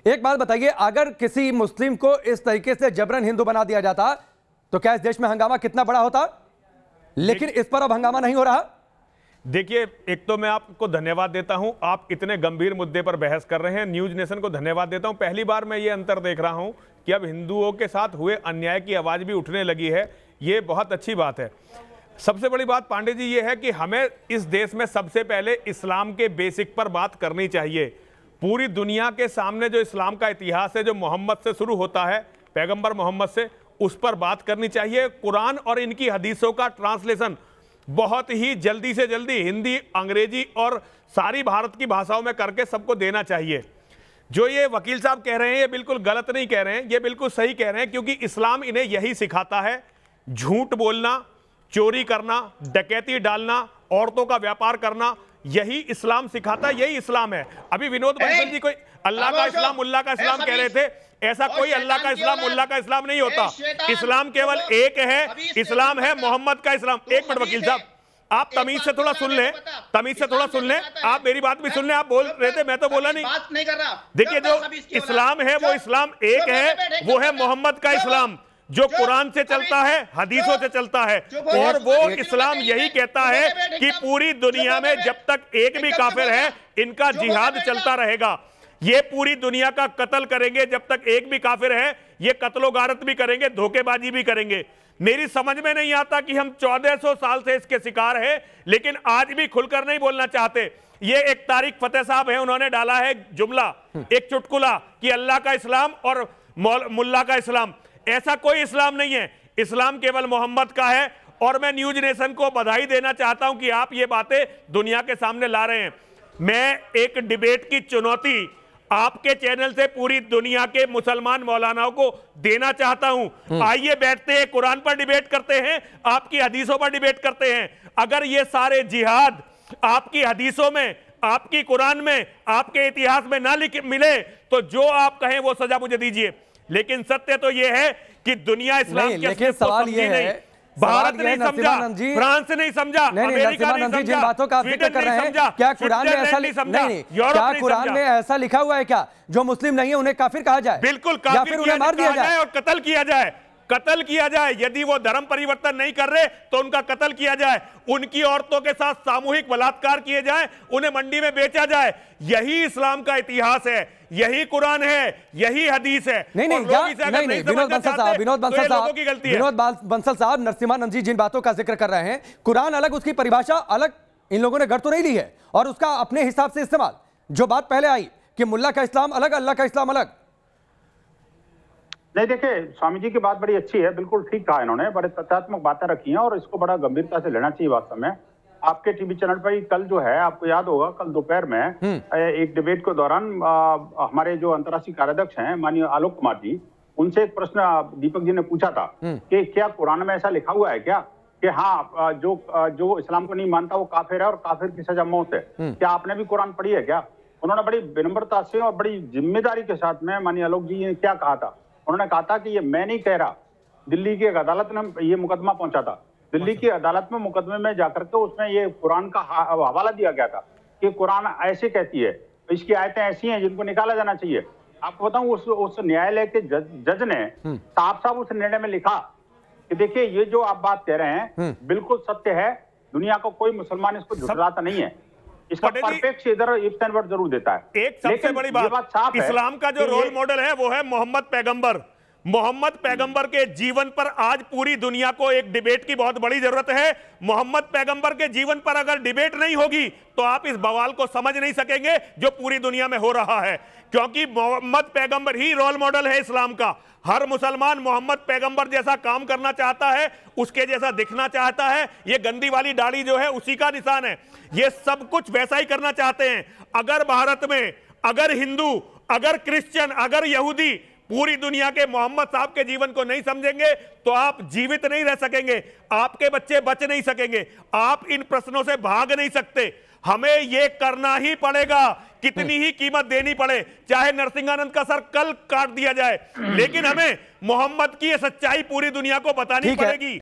एक बात बताइए, अगर किसी मुस्लिम को इस तरीके से जबरन हिंदू बना दिया जाता तो क्या इस देश में हंगामा कितना बड़ा होता? लेकिन इस पर अब हंगामा नहीं हो रहा। देखिए, एक तो मैं आपको धन्यवाद देता हूं, आप इतने गंभीर मुद्दे पर बहस कर रहे हैं। न्यूज नेशन को धन्यवाद देता हूं। पहली बार मैं ये अंतर देख रहा हूं कि अब हिंदुओं के साथ हुए अन्याय की आवाज भी उठने लगी है। ये बहुत अच्छी बात है। सबसे बड़ी बात पांडे जी ये है कि हमें इस देश में सबसे पहले इस्लाम के बेसिक पर बात करनी चाहिए। पूरी दुनिया के सामने जो इस्लाम का इतिहास है, जो मोहम्मद से शुरू होता है, पैगंबर मोहम्मद से, उस पर बात करनी चाहिए। कुरान और इनकी हदीसों का ट्रांसलेशन बहुत ही जल्दी से जल्दी हिंदी, अंग्रेजी और सारी भारत की भाषाओं में करके सबको देना चाहिए। जो ये वकील साहब कह रहे हैं ये बिल्कुल गलत नहीं कह रहे हैं, ये बिल्कुल सही कह रहे हैं, क्योंकि इस्लाम इन्हें यही सिखाता है। झूठ बोलना, चोरी करना, डकैती डालना, औरतों का व्यापार करना, यही इस्लाम सिखाता है, यही इस्लाम है। अभी विनोद बंसल जी कोई अल्लाह का इस्लाम, मुल्ला का इस्लाम कह रहे थे। ऐसा कोई अल्लाह का इस्लाम, मुल्ला का इस्लाम नहीं होता। इस्लाम केवल एक है, इस्लाम है मोहम्मद का इस्लाम। एक मिनट वकील साहब, आप तमीज से थोड़ा सुन लें, तमीज से थोड़ा सुन लें। आप मेरी बात भी सुन लें। आप बोल रहे थे, मैं तो बोला नहीं। देखिए, जो इस्लाम है वो इस्लाम एक है, वो है मोहम्मद का इस्लाम, जो कुरान से चलता है, हदीसों से चलता है। और वो इस्लाम यही कहता है कि पूरी दुनिया में जब तक एक भी काफिर है, इनका जिहाद चलता रहेगा। ये पूरी दुनिया का कत्ल करेंगे जब तक एक भी काफिर है। ये कत्लो गारत भी करेंगे, धोखेबाजी भी करेंगे। मेरी समझ में नहीं आता कि हम 1400 साल से इसके शिकार हैं, लेकिन आज भी खुलकर नहीं बोलना चाहते। ये एक तारिक फतेह साहब है, उन्होंने डाला है जुमला, एक चुटकुला कि अल्लाह का इस्लाम और मुल्ला का इस्लाम। ऐसा कोई इस्लाम नहीं है, इस्लाम केवल मोहम्मद का है। और मैं न्यूज नेशन को बधाई देना चाहता हूं कि आप ये बातें दुनिया के सामने ला रहे हैं। मैं एक डिबेट की चुनौती आपके चैनल से पूरी दुनिया के मुसलमान मौलानाओं को देना चाहता हूं। आइए बैठते हैं, कुरान पर डिबेट करते हैं, आपकी हदीसों पर डिबेट करते हैं। अगर ये सारे जिहाद आपकी हदीसों में, आपकी कुरान में, आपके इतिहास में ना मिले तो जो आप कहें वो सजा मुझे दीजिए। लेकिन सत्य तो यह है कि दुनिया इस्लाम के लेकिन सवाल ये है, भारत नहीं समझा, फ्रांस नहीं समझा, अमेरिका नहीं समझा, जिन बातों का जिक्र कर रहे हैं, क्या कुरान में ऐसा क्या कुरान में ऐसा लिखा हुआ है क्या जो मुस्लिम नहीं है उन्हें काफिर कहा जाए? बिल्कुल, या फिर उन्हें मार दिया जाए और कत्ल किया जाए। कत्ल किया जाए, यदि वो धर्म परिवर्तन नहीं कर रहे तो उनका कत्ल किया जाए। उनकी औरतों के साथ सामूहिक बलात्कार किए जाए, उन्हें मंडी में बेचा जाए। यही इस्लाम का इतिहास है, यही कुरान है, यही हदीस है। नहीं, विनोद बंसल साहब, नरसिम्हानंद जी जिन बातों का जिक्र कर रहे हैं, कुरान अलग, उसकी परिभाषा अलग, इन लोगों ने गढ़ तो नहीं ली है और उसका अपने हिसाब से इस्तेमाल। जो बात पहले आई कि मुल्ला का इस्लाम अलग, अल्लाह का इस्लाम अलग। नहीं, देखिए, स्वामी जी की बात बड़ी अच्छी है, बिल्कुल ठीक कहा इन्होंने, बड़े तथ्यात्मक बातें रखी हैं और इसको बड़ा गंभीरता से लेना चाहिए। वास्तव में आपके टीवी चैनल पर कल जो है, आपको याद होगा, कल दोपहर में एक डिबेट के दौरान हमारे जो अंतर्राष्ट्रीय कार्याध्यक्ष हैं माननीय आलोक कुमार जी, उनसे एक प्रश्न दीपक जी ने पूछा था कि क्या कुरान में ऐसा लिखा हुआ है क्या कि हाँ, जो इस्लाम को नहीं मानता वो काफिर है और काफिर की सजा मौत है। क्या आपने भी कुरान पढ़ी है क्या? उन्होंने बड़ी विनम्रता से और बड़ी जिम्मेदारी के साथ में माननीय आलोक जी ने क्या कहा था, उन्होंने कहा था कि ये मैं नहीं कह रहा, दिल्ली की एक अदालत ने ये मुकदमा पहुंचा था। दिल्ली की अदालत में मुकदमे में जाकर के उसमें ये कुरान का हवाला दिया गया था कि कुरान ऐसे कहती है, इसकी आयतें ऐसी हैं जिनको निकाला जाना चाहिए। आपको बताऊं, उस न्यायालय के जज ने साफ उस निर्णय में लिखा कि देखिए, ये जो आप बात कह रहे हैं बिल्कुल सत्य है, दुनिया को कोई मुसलमान इसको झुठलाता नहीं है। इसका परफेक्ट इधर इफ्स एंड वर्ड जरूर देता है। एक सबसे बड़ी बात, इस्लाम का जो रोल मॉडल है वो है मोहम्मद पैगंबर। मोहम्मद पैगंबर के जीवन पर आज पूरी दुनिया को एक डिबेट की बहुत बड़ी जरूरत है। मोहम्मद पैगंबर के जीवन पर अगर डिबेट नहीं होगी तो आप इस बवाल को समझ नहीं सकेंगे जो पूरी दुनिया में हो रहा है, क्योंकि मोहम्मद पैगंबर ही रोल मॉडल है इस्लाम का। हर मुसलमान मोहम्मद पैगंबर जैसा काम करना चाहता है, उसके जैसा दिखना चाहता है। ये गंदी वाली दाढ़ी जो है उसी का निशान है। ये सब कुछ वैसा ही करना चाहते हैं। अगर भारत में अगर हिंदू, अगर क्रिश्चियन, अगर यहूदी पूरी दुनिया के मोहम्मद साहब के जीवन को नहीं समझेंगे तो आप जीवित नहीं रह सकेंगे, आपके बच्चे बच नहीं सकेंगे, आप इन प्रश्नों से भाग नहीं सकते। हमें यह करना ही पड़ेगा, कितनी ही कीमत देनी पड़े, चाहे नरसिंहानंद का सर कल काट दिया जाए, लेकिन हमें मोहम्मद की यह सच्चाई पूरी दुनिया को बतानी पड़ेगी।